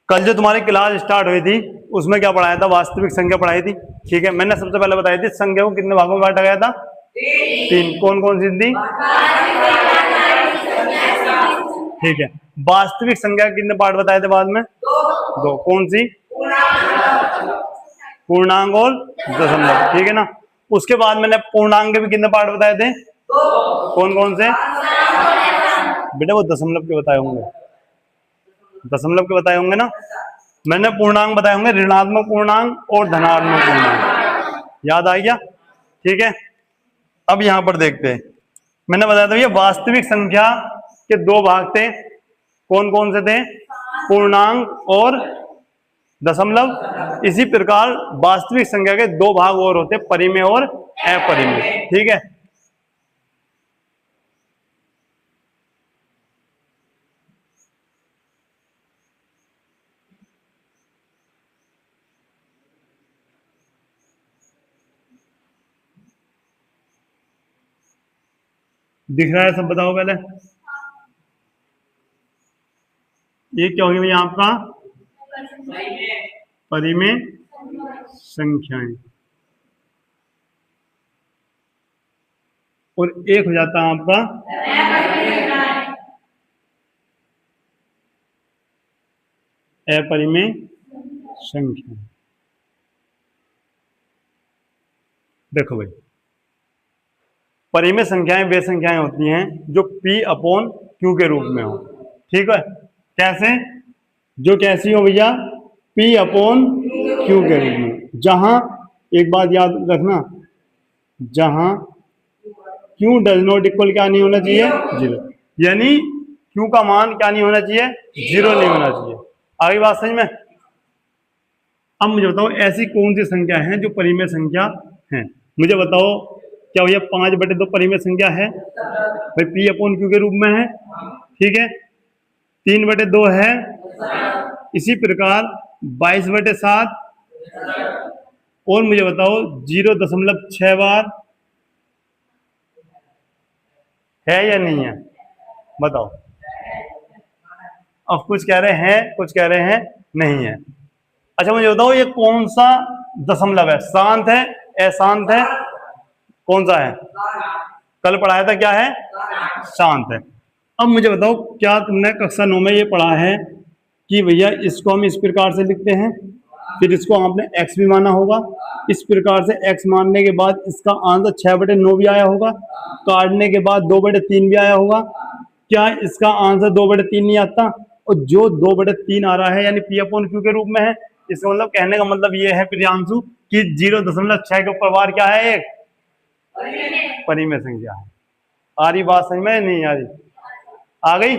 कल जो तुम्हारी क्लास स्टार्ट हुई थी उसमें क्या पढ़ाया था? वास्तविक संख्या पढ़ाई थी। ठीक है, मैंने सबसे पहले बताई थी संख्या को कितने भागों में बांटा गया था? 3। कौन कौन सी थी? ठीक है, वास्तविक संख्या के कितने पार्ट बताए थे बाद में? 2। कौन सी? पूर्णांक और दशमलव। ठीक है ना। उसके बाद मैंने पूर्णांक के भी कितने पार्ट बताए थे? कौन कौन से? बेटा वो दशमलव के बताए होंगे, दशमलव के बताए होंगे ना। मैंने पूर्णांक बताए होंगे, ऋणात्मक पूर्णांक और धनात्मक पूर्णांक। याद आ गया? ठीक है, अब यहां पर देखते हैं। मैंने बताया था ये वास्तविक संख्या के 2 भाग थे। कौन कौन से थे? पूर्णांक और दशमलव। इसी प्रकार वास्तविक संख्या के 2 भाग और होते, परिमेय और अपरिमेय। ठीक है, दिख रहा है सब? बताओ पहले ये क्या होगी भैया आपका? परिमेय संख्याएं। और एक हो जाता है आपका अपरिमेय संख्या। देखो भाई, परिमेय संख्याएं वे संख्याएं होती हैं जो P अपॉन Q के रूप में हो। ठीक है, कैसे? जो कैसी हो भैया? P अपॉन Q के रूप में। जहां, एक बात याद रखना, जहां Q डज नॉट इक्वल क्या नहीं होना चाहिए? 0। यानी Q का मान क्या नहीं होना चाहिए? 0 नहीं होना चाहिए। आगे बात समझ में? अब मुझे बताओ ऐसी कौन सी संख्या है जो परिमेय संख्या है? मुझे बताओ, क्या भैया 5/2 परिमेय संख्या है? भाई P अपॉन Q के रूप में है। ठीक है, 3/2 है। इसी प्रकार 22/7। और मुझे बताओ 0.6 बार है या नहीं है? बताओ। अब कुछ कह रहे हैं, कुछ कह रहे हैं नहीं है। अच्छा मुझे बताओ ये कौन सा दशमलव है? शांत है, अशांत है? कौन सा है? कल पढ़ाया था, क्या है? शांत है। अब मुझे बताओ, क्या तुमने कक्षा 9 में ये पढ़ा है कि भैया इसको हम इस प्रकार से लिखते हैं, फिर इसको आपने x भी माना होगा, इस प्रकार से x मानने के बाद इसका आंसर 6/9 भी आया होगा, काटने के बाद 2/3 भी आया होगा। क्या इसका आंसर 2/3 नहीं आता? और जो 2/3 आ रहा है यानी P अपॉन Q के रूप में है, इसका मतलब, कहने का मतलब ये है प्रियांशु कि 0.6 के ऊपर बार क्या है? एक परिमेय संख्या है। आ रही बात समझ में? नहीं आ रही? आ गई?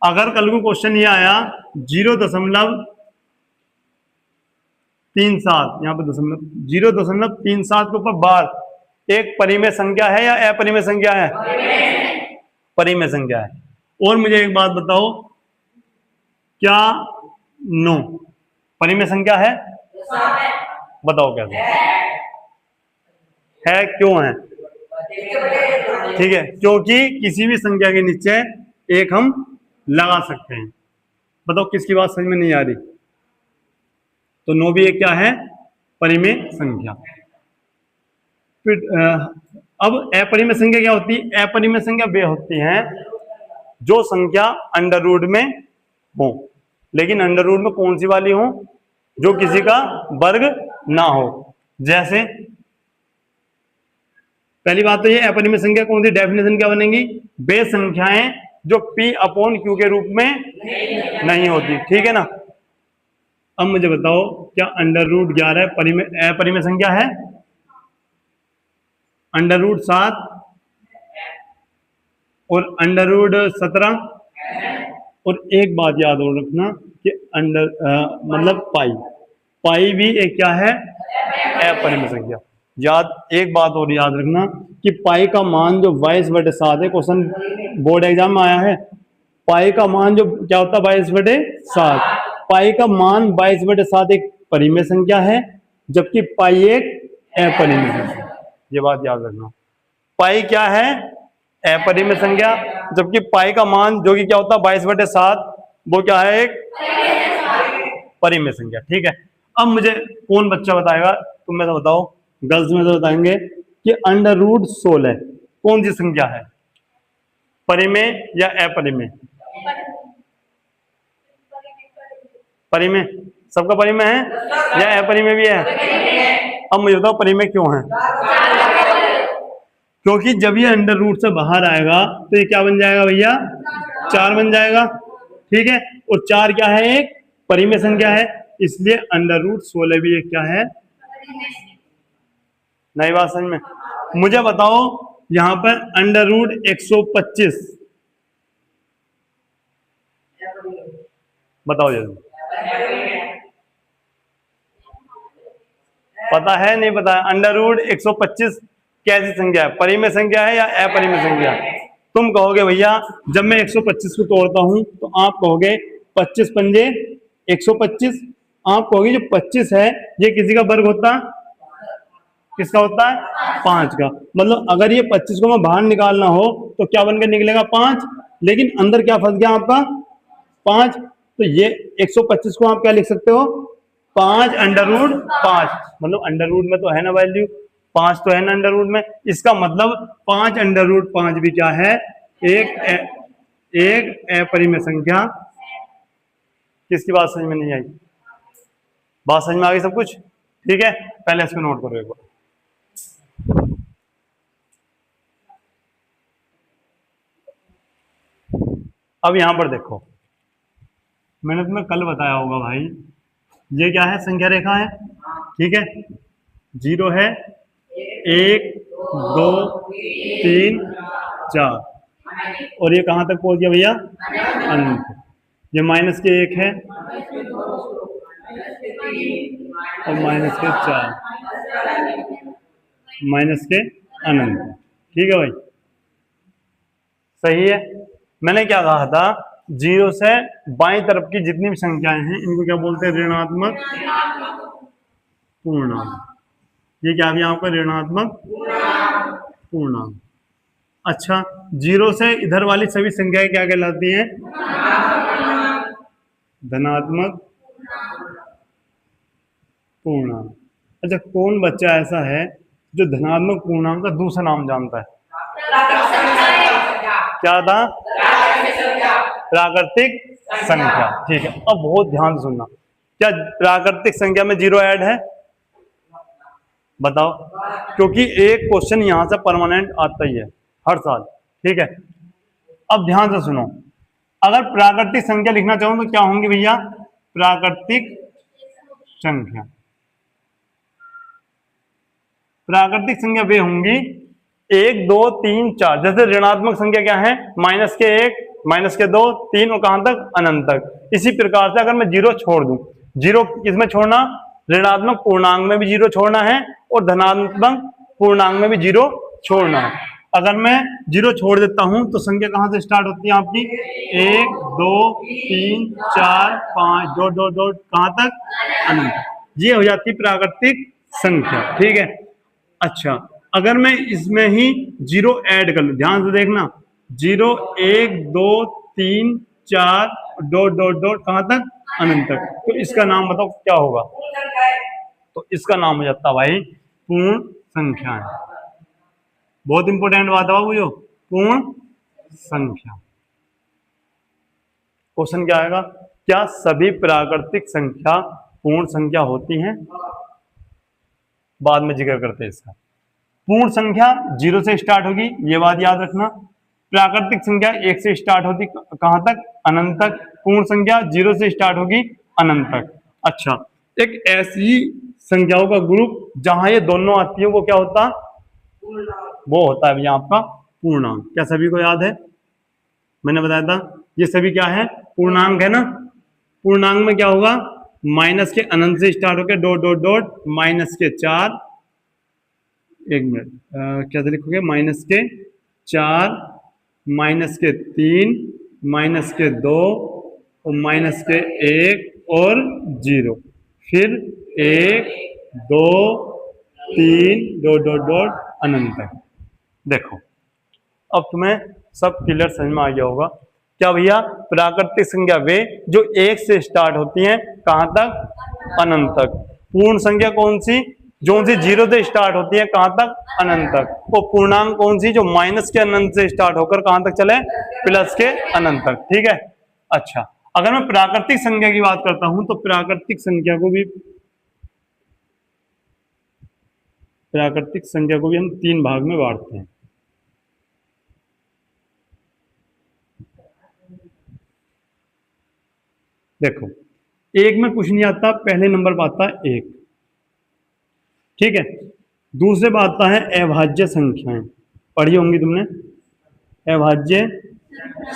अगर कल को क्वेश्चन ये आया 0.37, यहाँ पे दशमलव, 0.37 के ऊपर बार एक परिमेय संख्या है या अपरिमेय संख्या है? परिमेय संख्या है। और मुझे एक बात बताओ, क्या 9 परिमेय संख्या है? बताओ कैसे है? क्यों है? ठीक है, क्योंकि किसी भी संख्या के नीचे एक हम लगा सकते हैं। बताओ किसकी बात समझ में नहीं आ रही? तो 9 भी एक क्या है? परिमेय संख्या। फिर अब अपरिमेय संख्या क्या होती है? अपरिमेय संख्या वे होती हैं जो संख्या अंडर रूट में हो, लेकिन अंडर रूट में कौन सी वाली हो? जो किसी का वर्ग ना हो। जैसे पहली बात तो ये अपरिमेय संख्या कौन सी, डेफिनेशन क्या बनेगी? वे संख्याएं जो P अपॉन Q के रूप में नहीं होती। ठीक है ना। अब मुझे बताओ, क्या अंडर रूट 11 परिमेय अपरिमेय संख्या है? अंडर रूट 7 और अंडर रूट 17। और एक बात याद हो रखना कि मतलब पाई भी एक क्या है? अपरिमेय संख्या। एक बात और याद रखना कि पाई का मान जो 22/7 है, क्वेश्चन बोर्ड एग्जाम में आया है, पाई का मान जो क्या होता है? 22/7। पाई का मान 22/7 एक परिमेय संख्या है, जबकि पाई एक अपरिमेय संख्या। ये बात याद रखना, पाई क्या है? अपरिमेय संख्या, जबकि पाई का मान जो कि क्या होता है? 22/7, वो क्या है? एक परिमेय संख्या। ठीक है, अब मुझे कौन बच्चा बताएगा, तुम में तो बताओ, गर्ल्स में तो बताएंगे कि √16 कौन सी संख्या है, परिमेय या अपरिमेय? परिमेय, सबका परिमेय है या अपरिमेय भी है? अब मुझे बताओ परिमेय क्यों है? क्योंकि जब ये अंडर रूट से बाहर आएगा तो ये क्या बन जाएगा भैया, 4 बन जाएगा। ठीक है, और 4 क्या है, एक परिमेय संख्या है, इसलिए √16 भी एक क्या है, नई बात समझ में? मुझे बताओ यहां पर √125 बताओ जल्दी, पता है नहीं पता है? √125 कैसी संख्या है, परिमेय संख्या है या अपरिमेय संख्या है? तुम कहोगे भैया जब मैं 125 को तोड़ता हूं तो आप कहोगे 25 पंजे 125, आप कहोगे जो 25 है ये किसी का वर्ग होता, किसका होता है, 5 का। मतलब अगर ये 25 को मैं बाहर निकालना हो तो क्या बनकर निकलेगा, 5, लेकिन अंदर क्या फंस गया आपका, 5, तो ये 125 को आप क्या लिख सकते हो, 5√5, मतलब अंडर रूट में तो है ना वैल्यू, 5 तो है ना अंडर रूट में, इसका मतलब 5√5 भी क्या है, एक अपरिमेय संख्या। किसकी बात समझ में नहीं आई? बात समझ में आ गई सब कुछ? ठीक है, पहले इसको नोट करो एक बार। अब यहां पर देखो, मैंने तुम्हें कल बताया होगा भाई, ये क्या है, संख्या रेखा है। ठीक है, 0 है, 1 2 3 4, और ये कहां तक पहुंच गया भैया, अनंत। ये माइनस के 1 है और माइनस के 4, माइनस के अनंत। ठीक है भाई, सही है। मैंने क्या कहा था, 0 से बाईं तरफ की जितनी भी संख्याएं हैं इनको क्या बोलते हैं, ऋणात्मक पूर्णांक। ये क्या भी आपका ऋणात्मक पूर्णांक। अच्छा, 0 से इधर वाली सभी संख्याएं क्या कहलाती हैं, धनात्मक पूर्णांक। अच्छा, कौन बच्चा ऐसा है जो धनात्मक पूर्णांक का दूसरा नाम जानता है? क्या था, प्राकृतिक संख्या। ठीक है, अब बहुत ध्यान से सुनना, क्या प्राकृतिक संख्या में 0 ऐड है, बताओ? क्योंकि एक क्वेश्चन यहां से परमानेंट आता ही है हर साल। ठीक है, अब ध्यान से सुनो, अगर प्राकृतिक संख्या लिखना चाहूं तो क्या होंगी भैया, प्राकृतिक संख्या। प्राकृतिक संख्या वे होंगी 1 2 3 4, जैसे ऋणात्मक संख्या क्या है, -1 -2 3 और कहां तक, अनंत तक। इसी प्रकार से अगर मैं 0 छोड़ दूं, 0 किसमें छोड़ना, ऋणात्मक पूर्णांक में भी 0 छोड़ना है और धनात्मक पूर्णांक में भी 0 छोड़ना है। अगर मैं 0 छोड़ देता हूं तो संख्या कहां से स्टार्ट होती है आपकी, 1 2 3 4 5 डॉट डॉट डॉट कहां तक, अनंत। ये हो जाती प्राकृतिक संख्या। ठीक है, अच्छा, अगर मैं इसमें ही 0 ऐड कर लूं, ध्यान से देखना, 0 1 2 3 4 डॉट डॉट डॉट कहां तक, अनंत तक, तो इसका नाम बताओ क्या होगा? तो इसका नाम हो जाता भाई पूर्ण संख्या है। बहुत इंपॉर्टेंट बात है बाबू, जो पूर्ण संख्या। क्वेश्चन क्या आएगा, क्या सभी प्राकृतिक संख्या पूर्ण संख्या होती हैं? बाद में जिक्र करते हैं इसका। पूर्ण संख्या 0 से स्टार्ट होगी, ये बात याद रखना। प्राकृतिक संख्या 1 से स्टार्ट होती कहां तक, अनंत तक। पूर्ण संख्या 0 से स्टार्ट होगी, अनंत तक। अच्छा, एक ऐसी संख्याओं का ग्रुप जहां ये दोनों आती है वो क्या होता, वो होता है भैया आपका पूर्णांक। क्या सभी को याद है, मैंने बताया था ये सभी क्या है, पूर्णांक है ना। पूर्णांक में क्या होगा, माइनस के अनंत से स्टार्ट होकर डॉट डॉट डॉट -4, एक मिनट, क्या लिखोगे, -4 -3 -2 और -1 और 0, फिर 1 2 3 डॉट डॉट डॉट अनंत तक। देखो अब तुम्हें सब क्लियर समझ में आ गया होगा। क्या भैया? प्राकृतिक संख्या वे जो 1 से स्टार्ट होती हैं, कहां तक? अनंत तक। पूर्ण संख्या कौन सी? जो सी 0 से स्टार्ट होती है, कहां तक? अनंत तक। और पूर्णांक कौन सी? जो माइनस के अनंत से स्टार्ट होकर कहां तक चले? प्लस के अनंत तक। ठीक है। अच्छा, अगर मैं प्राकृतिक संख्या की बात करता हूं तो प्राकृतिक संख्या को भी हम 3 भाग में बांटते हैं। देखो, एक में कुछ नहीं आता, पहले नंबर पर आता है 1। ठीक है। दूसरे पर आता है अभाज्य संख्याएं, पढ़ी होंगी तुमने, अभाज्य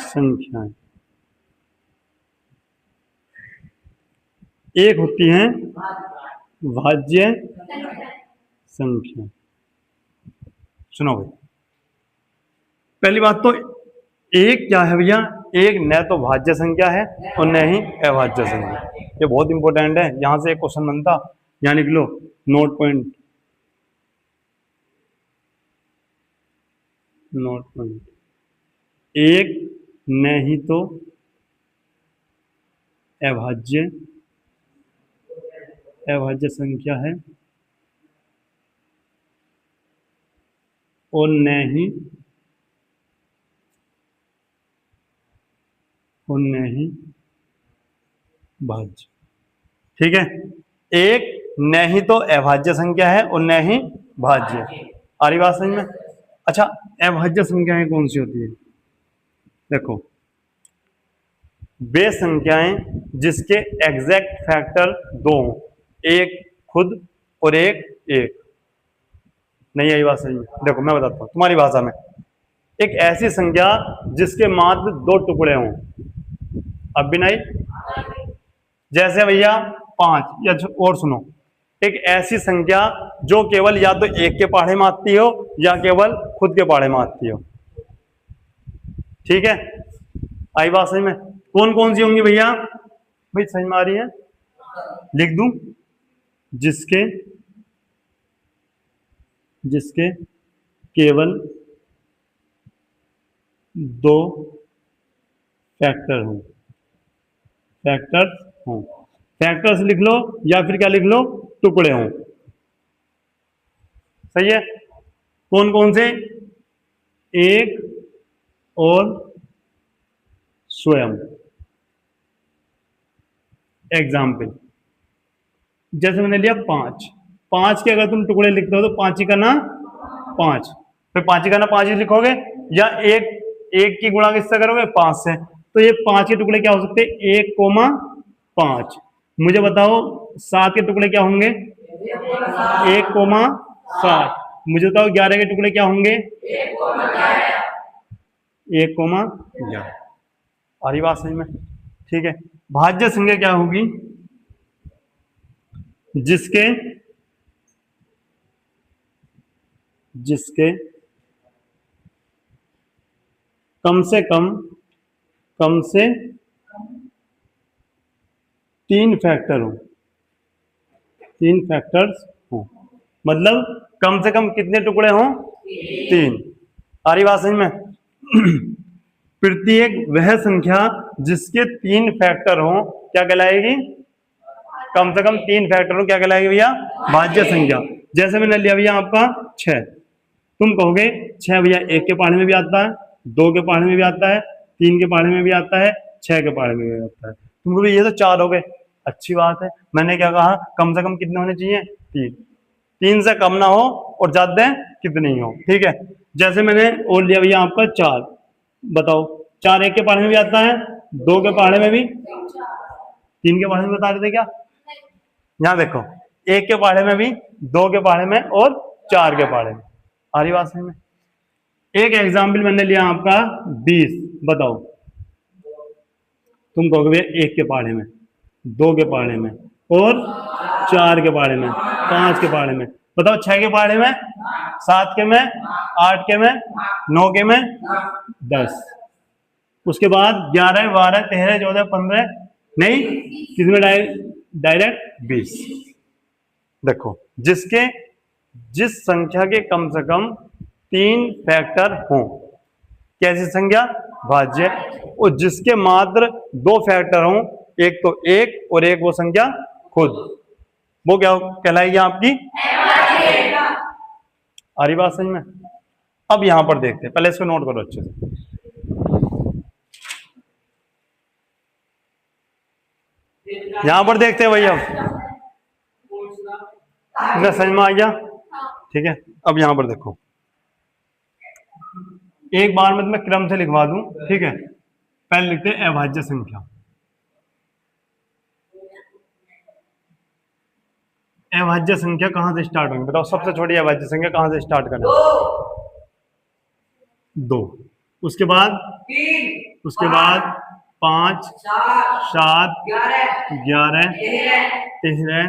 संख्याएं। एक होती हैं भाज्य संख्या। सुनो भाई, पहली बात तो एक क्या है भैया? एक न तो भाज्य संख्या है और न ही अभाज्य संख्या। ये बहुत इंपॉर्टेंट है, यहां से एक क्वेश्चन बनता, यहाँ लिख लो, नोट पॉइंट। एक न ही तो अभाज्य संख्या है और न ही भाज्य। ठीक है। एक न ही तो अभाज्य संख्या है और न ही भाज्य। आ रही बात समझ में? अच्छा, अभाज्य संख्याएं कौन सी होती है? देखो, वे संख्याएं जिसके एग्जैक्ट फैक्टर 2 हों, एक खुद और एक नहीं आई बात समझ में? देखो मैं बताता हूं तुम्हारी भाषा में। एक ऐसी संख्या जिसके मात्र 2 टुकड़े हों। अब भी नहीं? जैसे भैया 5, या और सुनो, एक ऐसी संख्या जो केवल या तो एक के पहाड़े में आती हो या केवल खुद के पहाड़े में आती हो। ठीक है, आई बात समझ में? कौन कौन सी होंगी भैया? भाई समझ में आ रही है? लिख दूं, जिसके केवल 2 फैक्टर्स हों। फैक्टर्स लिख लो या फिर क्या लिख लो? टुकड़े हों। सही है। कौन कौन से? एक और स्वयं। एग्जाम्पल, जैसे मैंने लिया 5 के अगर तुम टुकड़े लिखते हो तो 5 का ना 5, फिर 5 का ना 5 ही लिखोगे, या एक की गुणा किससे करोगे? 5 से। तो ये 5 के टुकड़े क्या हो सकते हैं? 1,5। मुझे बताओ 7 के टुकड़े क्या होंगे? 1,7। मुझे बताओ 11 के टुकड़े क्या होंगे? 1,11। आ रही बात समझ में? ठीक है। भाज्य संख्या क्या होगी? जिसके कम से 3 फैक्टर हो। 3 फैक्टर्स हो, मतलब कम से कम कितने टुकड़े हों? 3। आ रही बात समझ में? प्रत्येक वह संख्या जिसके 3 फैक्टर हो क्या कहलाएगी? कम से कम 3 फैक्टर हो क्या कहलाएगी भैया? भाज्य संख्या। जैसे मैंने लिया भैया आपका 6, तुम कहोगे 6 भैया 1 के पहाड़े में भी आता है, 2 के पहाड़े में भी आता है, 3 के पहाड़े में भी आता है, 6 के पहाड़े में भी आता है। तुमको भी ये तो 4 हो गए, अच्छी बात है। मैंने क्या कहा? कम से कम कितने होने चाहिए? 3। 3 से कम ना हो और ज्यादा कितनी हो। ठीक है। जैसे मैंने और लिया भैया आपका 4, बताओ 4 1 के पहाड़े में भी आता है, 2 के पहाड़े में भी, 3 के पहाड़े में बता रहे थे क्या? यहाँ देखो, 1 के पहाड़े में भी, 2 के पहाड़े में और 4 के पहाड़े में। आ रही बात में? एक एग्जाम्पल मैंने लिया आपका 20, बताओ तुम कहोगे भैया 1 के पहाड़े में, 2 के पहाड़े में और 4 के पहाड़े में, 5 के पहाड़े में। बताओ 6 के पहाड़े में, 7 के में, 8 के में, 9 के में, 10। उसके बाद 11, 12, 13, 14, 15, नहीं किसमें डायरेक्ट 20। देखो, जिस संख्या के कम से कम 3 फैक्टर हो, कैसी संख्या? भाज्य, और जिसके मात्र दो फैक्टर हों, एक तो एक और एक वो संख्या खुद, वो क्या कहलाएगी आपकी? आ रही बात समझ में? अब यहां पर देखते हैं, पहले इसको नोट करो अच्छे से। यहां पर देखते हैं भाई, अब समझ में आ गया? ठीक है, अब यहां पर देखो, एक बार में मैं क्रम से लिखवा दूं, ठीक है। पहले लिखते हैं अभाज्य संख्या। अभाज्य संख्या कहां से स्टार्ट होगी बताओ? सबसे छोटी अभाज्य संख्या कहां से स्टार्ट करना? दो। उसके बाद उसके बाद 5, 7, 11, 13।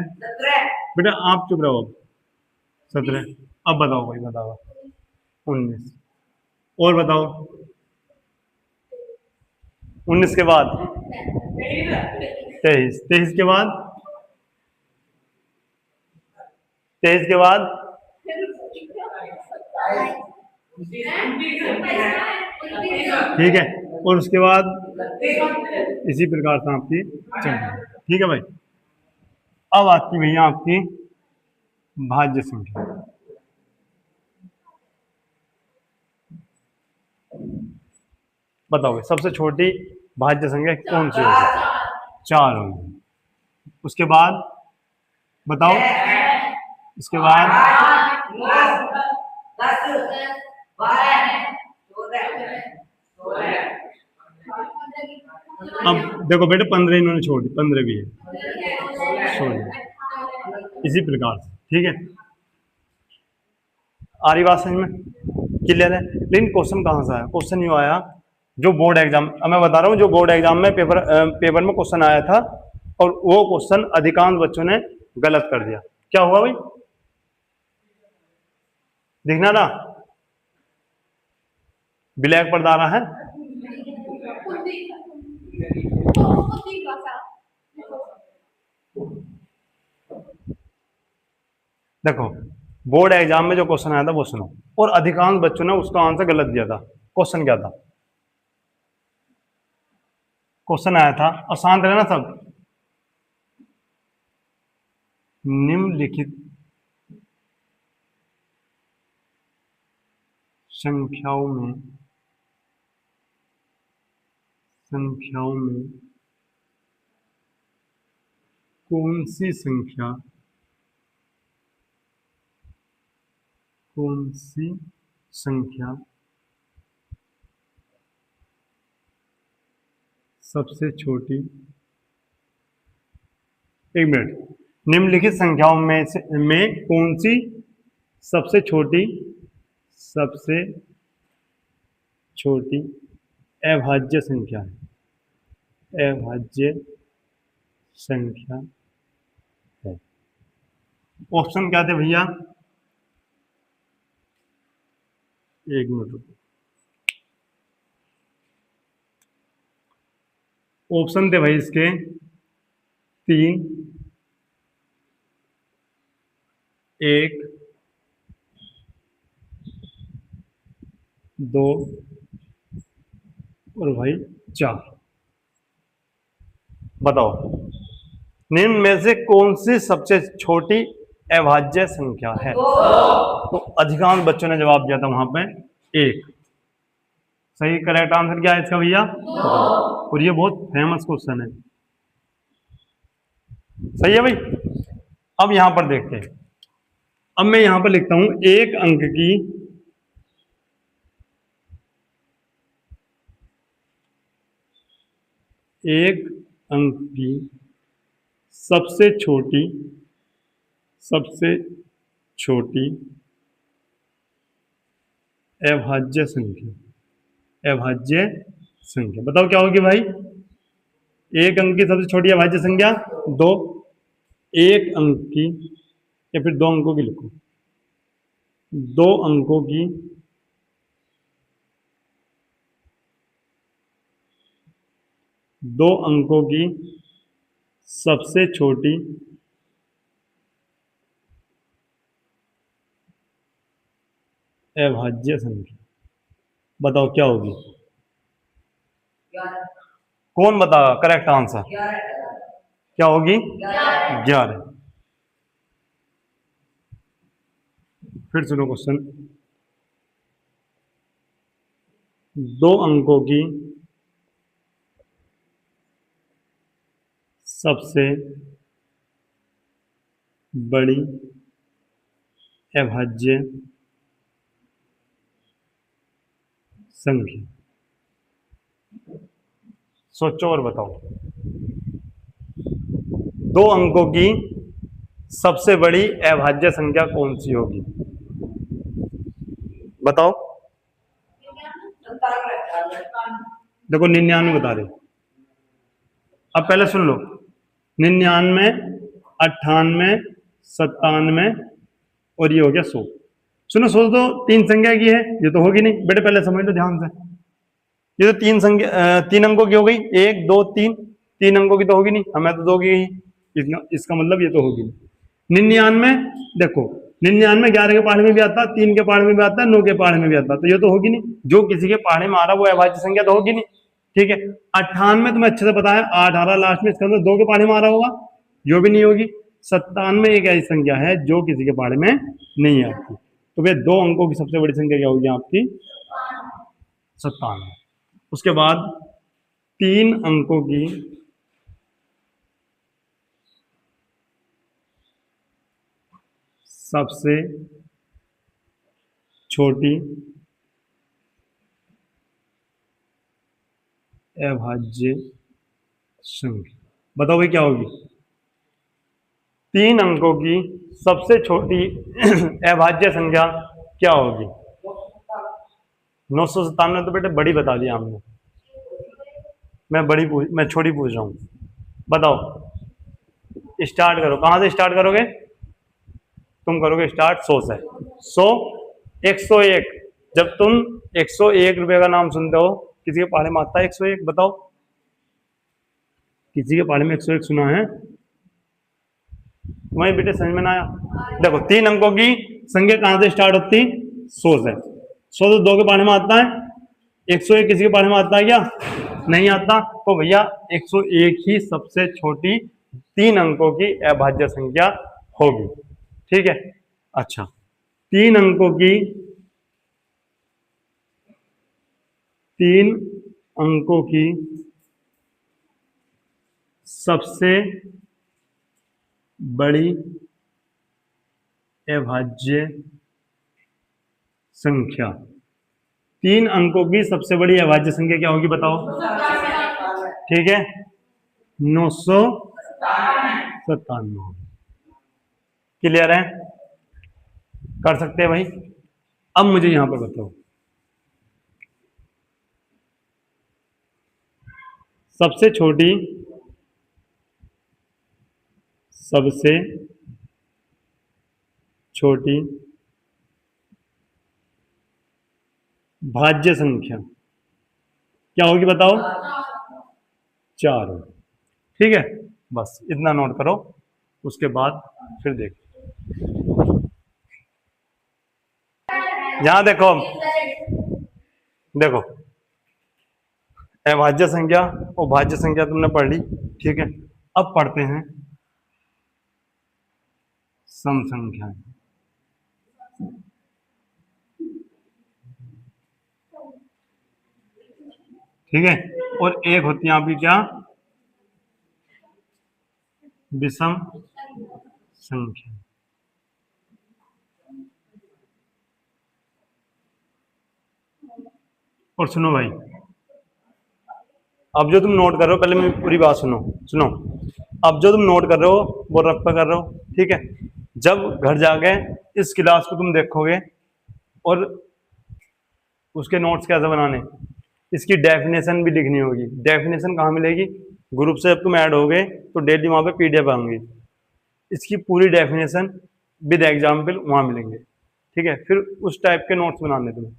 बेटा आप चुप रहो। 17। अब बताओ भाई, बताओ। 19। और बताओ। 19 के बाद 23। 23 के बाद 23 के बाद ठीक है, और उसके बाद इसी प्रकार से आपकी चल, ठीक है भाई। अब आती भैया आपकी भाज्य संख्या। बताओ सबसे छोटी भाज्य संख्या कौन सी होगी? 4 होगी। उसके बाद बताओ, इसके बाद अब देखो बेटे 15 इन्होंने छोड़ दी, 15 भी है, छोड़ दी इसी प्रकार से, ठीक है। आ रही बात समझ में? क्लियर है? लेकिन क्वेश्चन कहाँ से आया? क्वेश्चन यूँ आया, जो बोर्ड एग्जाम, मैं बता रहा हूँ, जो बोर्ड एग्जाम में पेपर में क्वेश्चन आया था, और वो क्वेश्चन अधिकांश बच्चों ने गलत कर दिया। क्या हुआ भाई? दिखना ना, ब्लैक पर्दा आ रहा है। देखो बोर्ड एग्जाम में जो क्वेश्चन आया था वो सुनो, और अधिकांश बच्चों ने उसका आंसर गलत दिया था। क्वेश्चन क्या था? क्वेश्चन आया था, और शांत रहना सब। निम्नलिखित संख्याओं में कौन सी संख्या सबसे छोटी, एक मिनट, निम्नलिखित संख्याओं में कौन सी सबसे छोटी अभाज्य संख्या है? अभाज्य संख्या है। ऑप्शन क्या थे भैया? एक मिनट रुको। ऑप्शन थे भाई इसके 3, 1, 2 और भाई 4। बताओ निम्न में से कौन सी सबसे छोटी अभाज्य संख्या है? तो अधिकांश बच्चों ने जवाब दिया था वहां पे 1। सही करेक्ट आंसर क्या है इसका भैया? और ये बहुत फेमस क्वेश्चन है। सही है भाई। अब यहां पर देखते हैं, अब मैं यहां पर लिखता हूं एक अंक की सबसे छोटी अभाज्य संख्या बताओ क्या होगी भाई? एक अंक की सबसे छोटी अभाज्य संख्या 2, एक अंक की, या फिर 2 अंकों की लिखो, 2 अंकों की सबसे छोटी अभाज्य संख्या बताओ क्या होगी? कौन बताएगा करेक्ट आंसर? क्या होगी? 11। फिर सुनो क्वेश्चन। 2 अंकों की सबसे बड़ी अभाज्य संख्या। सोचो और बताओ। 2 अंकों की सबसे बड़ी अभाज्य संख्या कौन सी होगी? बताओ। देखो 99 बता रहे। अब पहले सुन लो। 99, 98, 97 और ये हो गया 100। सुनो, 100 तो 3 संख्या की है, ये तो होगी नहीं बेटे, पहले समझ लो ध्यान से। ये तो 3 संख्या 3 अंकों की हो गई, 1 2 3, 3 अंकों की तो होगी नहीं, हमें तो 2 की ही। इसका मतलब ये तो होगी नहीं। 99 देखो, 99 11 के पहाड़े में भी आता है, 3 के पहाड़े में भी आता है, 9 के पहाड़े में भी आता है, तो ये तो होगी नहीं। जो किसी के पहाड़े में आ रहा है वो अभाज्य संख्या तो होगी नहीं। ठीक है। 98 तुम्हें अच्छे से पता है, 8 आ रहा लास्ट में, इसके अंदर 2 के पहाड़े में आ रहा होगा, यो भी नहीं होगी। 97 एक ऐसी संख्या है जो किसी के पहाड़े में नहीं आती। तो भैया 2 अंकों की सबसे बड़ी संख्या क्या होगी आपकी? 97। उसके बाद 3 अंकों की सबसे छोटी अभाज्य संख्या। बताओ भाई क्या होगी? 3 अंकों की सबसे छोटी अभाज्य संख्या क्या होगी? 997 तो बेटे बड़ी बता दी आपने। मैं छोटी पूछ रहा हूं। बताओ, स्टार्ट करो। कहां से स्टार्ट करोगे? तुम करोगे स्टार्ट 100 से। 100, 101। जब तुम 101 रुपए का नाम सुनते हो, किसी के पहाड़े में आता है 101? बताओ, किसी के पहाड़े में 101 सुना है? तुम्हारे बेटे समझ में ना आया? देखो 3 अंकों की संख्या कहां से स्टार्ट होती? 100 से। 100 तो 2 के पहाड़े में आता है, 101 किसी के पहाड़े में आता है क्या? नहीं आता। तो भैया 101 ही सबसे छोटी 3 अंकों की अभाज्य संख्या होगी। ठीक है। अच्छा, 3 अंकों की 3 अंकों की सबसे बड़ी अभाज्य संख्या। 3 अंकों की सबसे बड़ी अभाज्य संख्या क्या होगी? बताओ। ठीक है, 997। क्लियर है? कर सकते हैं भाई। अब मुझे यहां पर बताओ, सबसे छोटी भाज्य संख्या क्या होगी? बताओ। 4 होगी। ठीक है, बस इतना नोट करो। उसके बाद फिर देखो। यहां देखो, देखो अभाज्य संख्या और भाज्य संख्या तुमने पढ़ ली। ठीक है, अब पढ़ते हैं सम संख्या। ठीक है, और एक होती है आपकी क्या? विषम संख्या। और सुनो भाई, अब जो तुम नोट कर रहे हो, पहले मेरी पूरी बात सुनो। सुनो, अब जो तुम नोट कर रहे हो वो रफ कर रहे हो। ठीक है, जब घर जाके इस क्लास को तुम देखोगे और उसके नोट्स कैसे बनाने, इसकी डेफिनेशन भी लिखनी होगी। डेफिनेशन कहाँ मिलेगी? ग्रुप से जब तुम ऐड होगे तो डेली वहाँ पे पीडीएफ आएंगी, इसकी पूरी डेफिनेशन विद एग्जाम्पल वहाँ मिलेंगे। ठीक है, फिर उस टाइप के नोट्स बनाने तुम्हें।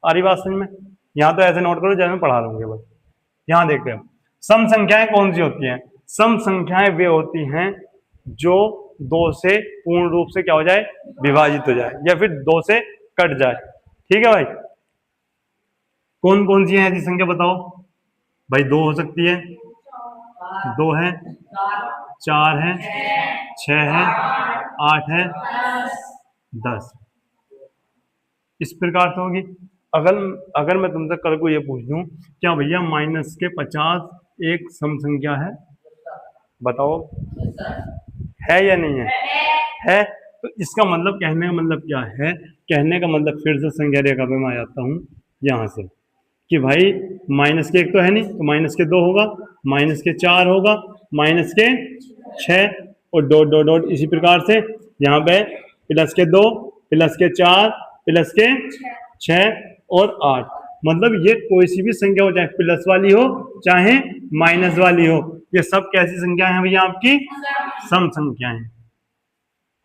आ रही बात समझ में? यहाँ तो ऐसे नोट करो जैसे मैं पढ़ा रहा हूँ बस। यहाँ देखते हो सम संख्याएं कौन सी होती हैं? सम संख्याएं वे होती हैं जो 2 से पूर्ण रूप से क्या हो जाए? विभाजित हो जाए, या फिर 2 से कट जाए। ठीक है भाई, कौन कौन सी है ऐसी संख्या? बताओ। भाई 2 हो सकती है, 2 है, 4 है, 6 है, 8 है, 10। इस प्रकार से होगी। अगर अगर मैं तुमसे कल को ये पूछ दूं, क्या भैया माइनस के 50 एक सम संख्या है, बताओ है या नहीं है? है। तो इसका मतलब, कहने का मतलब क्या है? कहने का मतलब, फिर से संख्या रेखा पे मैं आ जाता हूँ यहाँ से, कि भाई माइनस के 1 तो है नहीं, तो माइनस के 2 होगा, माइनस के 4 होगा, माइनस के 6, और डॉट डॉट डॉट इसी प्रकार से यहाँ पे प्लस के 2, प्लस के 4, प्लस के 6 और 8। मतलब ये कोई सी भी संख्या हो, चाहे प्लस वाली हो चाहे माइनस वाली हो, ये सब कैसी संख्याएं हैं भैया? आपकी सम संख्याएं।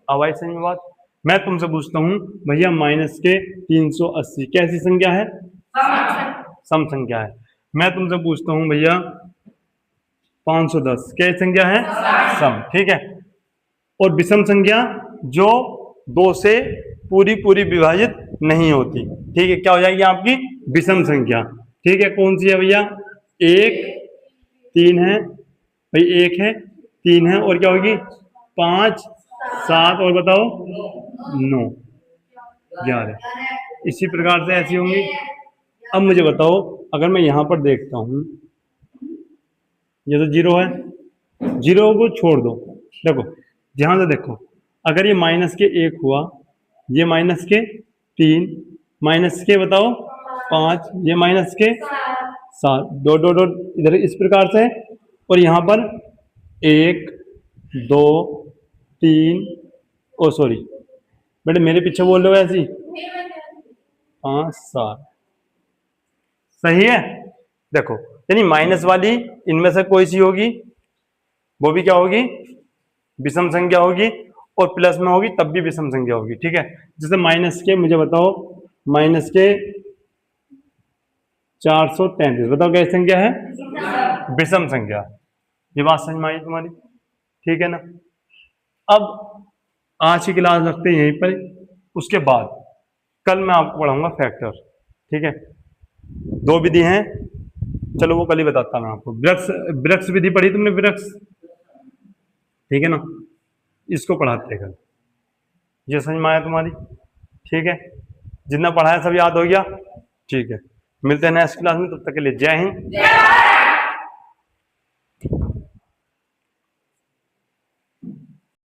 अब आई समझ में बात? मैं तुमसे पूछता हूँ भैया माइनस के 380 कैसी संख्या है? सम संख्या है। मैं तुमसे पूछता हूँ भैया 510 कैसी संख्या है? सम। ठीक है। और विषम संख्या जो 2 से पूरी पूरी विभाजित नहीं होती, ठीक है, क्या हो जाएगी आपकी? विषम संख्या। ठीक है, कौन सी है भैया? 1, 3 है भाई, 1 है, 3 है, और क्या होगी? 5, 7, और बताओ 9, 11। इसी प्रकार से ऐसी होंगी। अब मुझे बताओ, अगर मैं यहां पर देखता हूं, ये तो 0 है, 0 को छोड़ दो। देखो ध्यान से देखो, अगर ये माइनस के 1 हुआ, ये माइनस के 3, माइनस के बताओ 5, ये माइनस के 7, डॉट डॉट डॉट इधर इस प्रकार से। और यहाँ पर 1, 2, 3, ओ सॉरी बेटे मेरे पीछे बोल रहे हो ऐसी, 5, 7। सही है। देखो यानी माइनस वाली इनमें से कोई सी होगी, वो भी क्या होगी? विषम संख्या होगी, और प्लस में होगी तब भी विषम संख्या होगी। ठीक है, जैसे माइनस के, मुझे बताओ माइनस के 433, बताओ कैसी संख्या है? विषम संख्या। ये बात समझ में आई तुम्हारी? ठीक है ना। अब आज की क्लास रखते हैं यहीं पर, उसके बाद कल मैं आपको पढ़ाऊंगा फैक्टर। ठीक है, 2 विधि हैं, चलो वो कल ही बताता मैं आपको। वृक्ष विधि पढ़ी तुमने? वृक्ष, ठीक है ना, इसको पढ़ाते हैं कल। ये समझ में आया तुम्हारी? ठीक है, जितना पढ़ाया सब याद हो गया? ठीक है, मिलते हैं नेक्स्ट क्लास में, तब तक के लिए जय हिंद।